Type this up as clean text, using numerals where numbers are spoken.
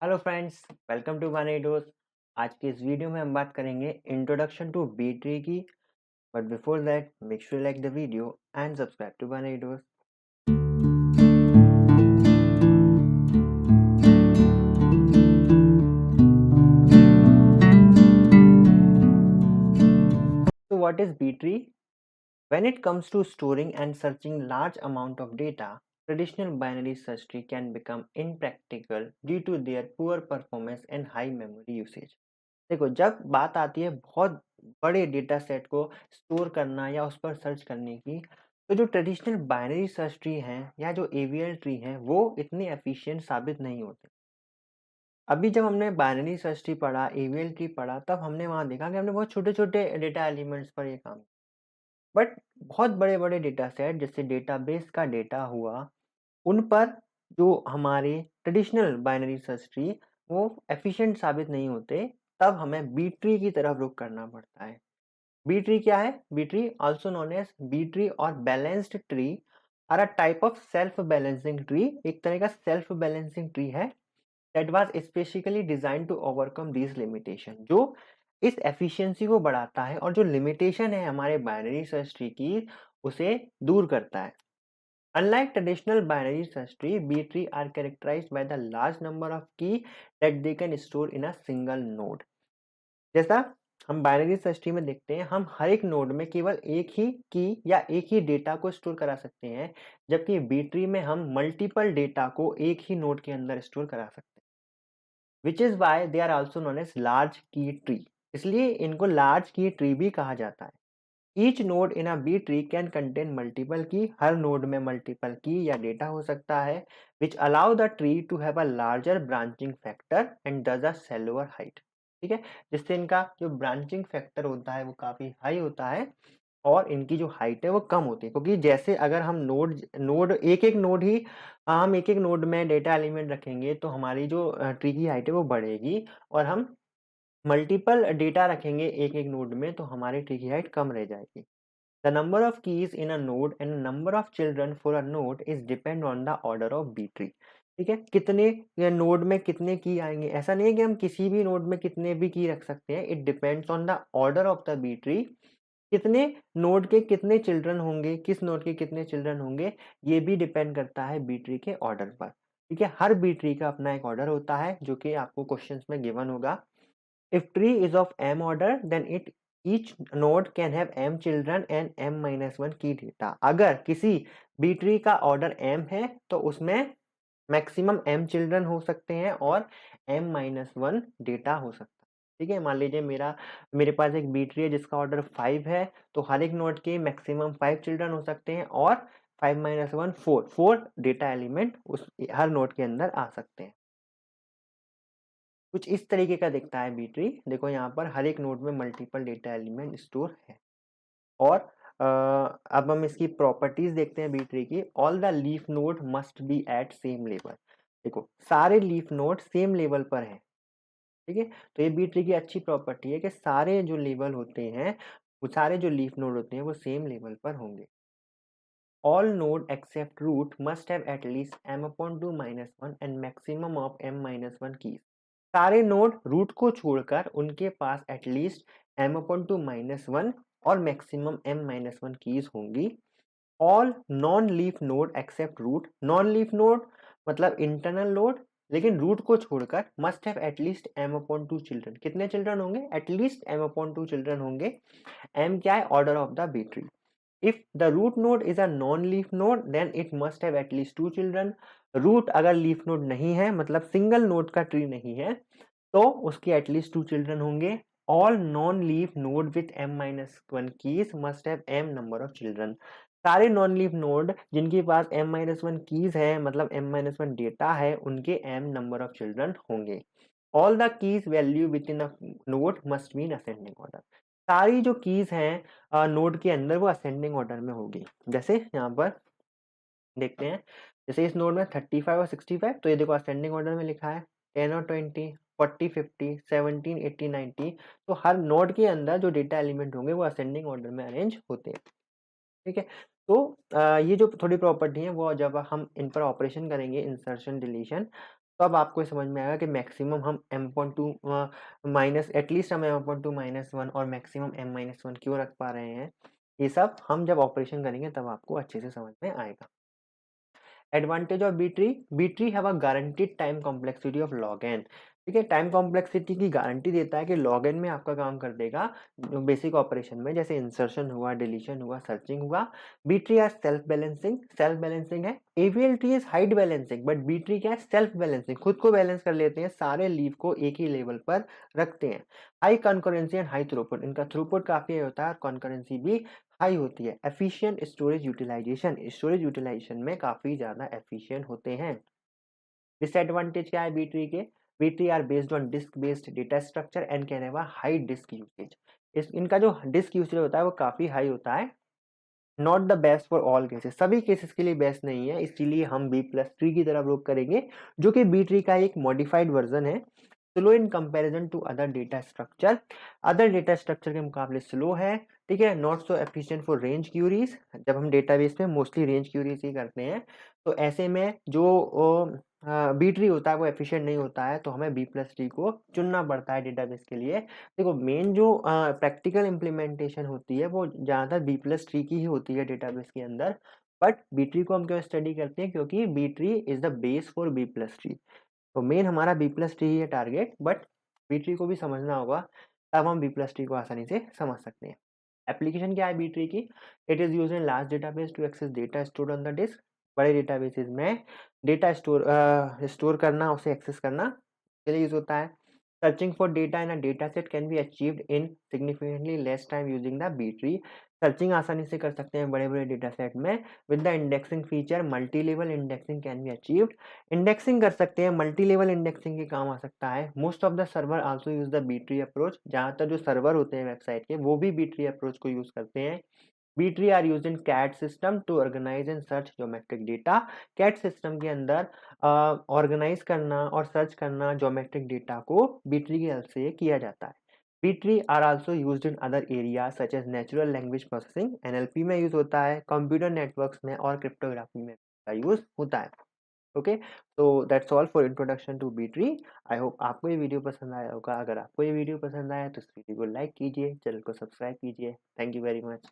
Hello friends, welcome to बानी डोज। आज की इस वीडियो में हम बात करेंगे इंट्रोडक्शन टू बी ट्री की। But before that make sure like the video and subscribe to बानी डोज। So what is B tree? When it comes to storing and searching large amount of data, traditional binary search tree can become impractical due to their poor performance and high memory usage. देखो, जब बात आती है बहुत बड़े data set को store करना या उस पर सर्च करने की, तो जो ट्रेडिशनल बाइनरी सर्च ट्री हैं या जो एवीएल ट्री हैं वो इतने एफिशिएंट साबित नहीं होते। अभी जब हमने बाइनरी सर्च ट्री पढ़ा, एवीएल ट्री पढ़ा, तब हमने वहाँ देखा कि हमने बहुत छोटे-छोटे डेटा एलिमेंट्स पर ये काम, बट बहुत बड़े-बड़े डेटा सेट जैसे डेटाबेस का डेटा हुआ, उन पर जो हमारे ट्रेडिशनल बाइनरी सर्च ट्री वो एफिशिएंट साबित नहीं होते, तब हमें बी ट्री की तरफ रुख करना पड़ता है। बी ट्री क्या है? B tree also known as B tree और balanced tree are a type of self balancing tree. एक तरह का सेल्फ बैलेंसिंग ट्री है that was specifically design to overcome this limitation, जो इस एफिशिएंसी को बढ़ाता है और जो लिमिटेशन है हमारे बाइनरी सर्च ट्री की उसे दूर करता है। Unlike traditional binary search tree, B tree are characterized by the large number of key that they can store in a single node. जैसा हम बाइनरी सर्च ट्री में देखते हैं, हम हर एक नोड में केवल एक ही की या एक ही डेटा को स्टोर करा सकते हैं, जबकि बी ट्री में हम मल्टीपल डेटा को एक ही नोड के अंदर स्टोर करा सकते हैं, which is why they are also known as large key tree. इसलिए इनको लार्ज की ट्री भी कहा जाता है। Each node in a B tree can contain multiple key. हर नोड में मल्टीपल की या डेटा हो सकता है, which allow the tree to have a larger branching factor and does a shallower height. ठीक है, जिससे इनका जो ब्रांचिंग फैक्टर होता है वो काफी हाई होता है और इनकी जो हाइट है वो कम होती है, क्योंकि जैसे अगर हम नोड नोड एक एक नोड ही हम एक एक नोड में डेटा एलिमेंट रखेंगे तो हमारी जो ट्री की हाइट है वो बढ़ेगी, और हम मल्टीपल डेटा रखेंगे एक एक नोड में तो हमारी ट्री की हाइट कम रह जाएगी। The number of keys in a node and number of children for a node is depend on the order of B tree। ठीक है, कितने नोड में कितने की आएंगे, ऐसा नहीं है कि हम किसी भी नोड में कितने भी की रख सकते हैं। It depends on the order of the B tree. कितने नोड के कितने चिल्ड्रन होंगे, किस नोड के कितने चिल्ड्रन होंगे, ये भी डिपेंड करता है बी ट्री के ऑर्डर पर। ठीक है, हर बी ट्री का अपना एक ऑर्डर होता है जो कि आपको क्वेश्चंस में गिवन होगा। If tree is of m order, then each node can have m children and m minus 1 key data। अगर किसी बी ट्री का ऑर्डर m है तो उसमें मैक्सिमम m चिल्ड्रन हो सकते हैं और m माइनस 1 डेटा हो सकता है। ठीक है, मान लीजिए मेरे पास एक बी ट्री है जिसका ऑर्डर 5 है, तो हर एक नोड के मैक्सिमम 5 चिल्ड्रन हो सकते हैं और 5 माइनस 1 4 डेटा एलिमेंट उस हर नोड के अंदर आ सकते हैं। कुछ इस तरीके का दिखता है बी ट्री। देखो यहाँ पर हर एक नोड में मल्टीपल डेटा एलिमेंट स्टोर है। और अब हम इसकी प्रॉपर्टीज देखते हैं बी ट्री की। All the leaf node must be at same level. देखो, सारे लीफ नोड सेम लेवल पर हैं। ठीक है, तो ये बी ट्री की अच्छी प्रॉपर्टी है कि सारे जो लेवल होते हैं, वो सारे जो लीफ नोड होते हैं वो सेम लेवल पर होंगे। All node except root must have at least m upon 2 minus 1 and maximum of m minus 1 keys। सारे नोड रूट को छोड़कर उनके पास एटलीस्ट m upon 2 minus 1 और मैक्सिमम m minus 1 कीज होंगी। All non leaf node except root. Non leaf node मतलब internal node, लेकिन root को छोड़कर must have at least m upon 2 children. कितने चिल्ड्रन होंगे? एटलीस्ट m upon 2 चिल्ड्रन होंगे। m क्या है? Order of the B tree. If the root node is a non-leaf node, then it must have at least 2 children। Root अगर leaf node नहीं है, मतलब single node का tree नहीं है, तो उसके एटलीस्ट 2 चिल्ड्रन होंगे। All non leaf node with m minus 1 keys must have m number of children. सारे नॉन लीफ नोड जिनके पास m माइनस 1 कीज है, मतलब m माइनस 1 डेटा है, उनके m नंबर ऑफ चिल्ड्रन होंगे। All the keys value with in a node must be in ascending order. सारी जो keys हैं नोड के अंदर वो असेंडिंग ऑर्डर में होगी। जैसे यहाँ पर देखते हैं, जैसे इस नोड में 35 और 65, तो ये देखो असेंडिंग ऑर्डर में लिखा है 10 और 20, 40, 50, 17, 80, 90। तो हर नोड के अंदर जो डेटा एलिमेंट होंगे वो असेंडिंग ऑर्डर में अरेंज होते हैं। ठीक है, तो ये जो थोड़ी प्रॉपर्टी है वो जब हम इन पर ऑपरेशन करेंगे, इंसर्शन डिलीशन, तो अब आपको समझ में आएगा कि मैक्सिमम हम m.2 माइनस एटलीस्ट हम m.2 -1 और मैक्सिमम m-1 क्यों रख पा रहे हैं। ये सब हम जब ऑपरेशन करेंगे तब आपको अच्छे से समझ में आएगा। Advantage of B tree have a guaranteed time complexity of log N. ठीक है, टाइम कॉम्प्लेक्सिटी की गारंटी देता है कि लॉग एन में आपका काम कर देगा बेसिक ऑपरेशन में, जैसे इंसर्शन हुआ, डिलीशन हुआ, सर्चिंग हुआ। B tree are self balancing है। AVL tree is height balancing, but B tree क्या है, सेल्फ बैलेंसिंग, खुद को बैलेंस कर लेते हैं, सारे लीव को एक ही लेवल पर रखते हैं। High concurrency and high throughput, इनका थ्रूपुट काफी होता है और कॉन्करेंसी भी हाई होती है। एफिशिएंट स्टोरेज यूटिलाइजेशन में काफी ज्यादा एफिशिएंट होते हैं। डिसएडवांटेज क्या है बी ट्री के, B tree are based on disk based data structure and can have a high disk usage. इनका जो डिस्क यूसेज होता है वो काफी हाई होता है। Not the best for all cases, सभी केसेस के लिए बेस्ट नहीं है, इसीलिए हम बी प्लस ट्री की तरफ रुख करेंगे, जो कि बी ट्री का एक मॉडिफाइड वर्जन है। Slow in comparison to other data structure के मुकाबले स्लो है। ठीक है, not so efficient for range queries, जब हम डेटाबेस में मोस्टली रेंज क्यूरीज ही करते हैं, तो ऐसे में जो बी ट्री होता है वो एफिशिएंट नहीं होता है, तो हमें बी प्लस ट्री को चुनना पड़ता है डेटाबेस के लिए। देखो, मेन जो प्रैक्टिकल इम्प्लीमेंटेशन होती है वो ज़्यादातर बी प्लस ट्री की ही होती है डेटाबेस के अंदर, बट बी ट्री को हम क्यों स्टडी करते हैं, क्योंकि B tree is the base for B plus tree. तो मेन हमारा बी प्लस ट्री ही है टारगेट, बट बी ट्री को भी समझना होगा, तब हम बी प्लस ट्री को आसानी से समझ सकते हैं। एप्लीकेशन क्या है बी ट्री की, it is use in large database to access data stored on the disk. बड़े डेटाबेसेस में डेटा स्टोर करना, उसे एक्सेस करना के लिए यूज होता है। Searching for data in a data set can be achieved in significantly less time using the B tree. सर्चिंग आसानी से कर सकते हैं बड़े बड़े डेटा सेट में। With the indexing feature multi level indexing can be achieved. Indexing कर सकते हैं, मल्टी लेवल इंडेक्सिंग के काम आ सकता है। Most of the server also use the B tree approach, ज़्यादातर जो सर्वर होते हैं वेबसाइट के वो भी बी ट्री अप्रोच को यूज करते हैं। B tree are use in CAD system to organize and search geometric data. CAD system के अंदर ऑर्गेनाइज करना और सर्च करना ज्योमेट्रिक डेटा को बी ट्री की हेल्प से किया जाता है। B tree are also used in other areas such as natural language processing, NLP में यूज होता है, कंप्यूटर नेटवर्क्स में और क्रिप्टोग्राफी में यूज होता है। ओके, तो that's all for introduction to B tree. I hope आपको ये वीडियो पसंद आया होगा। अगर आपको ये वीडियो पसंद आया तो इस वीडियो को लाइक कीजिए, चैनल को सब्सक्राइब कीजिए। Thank you very much.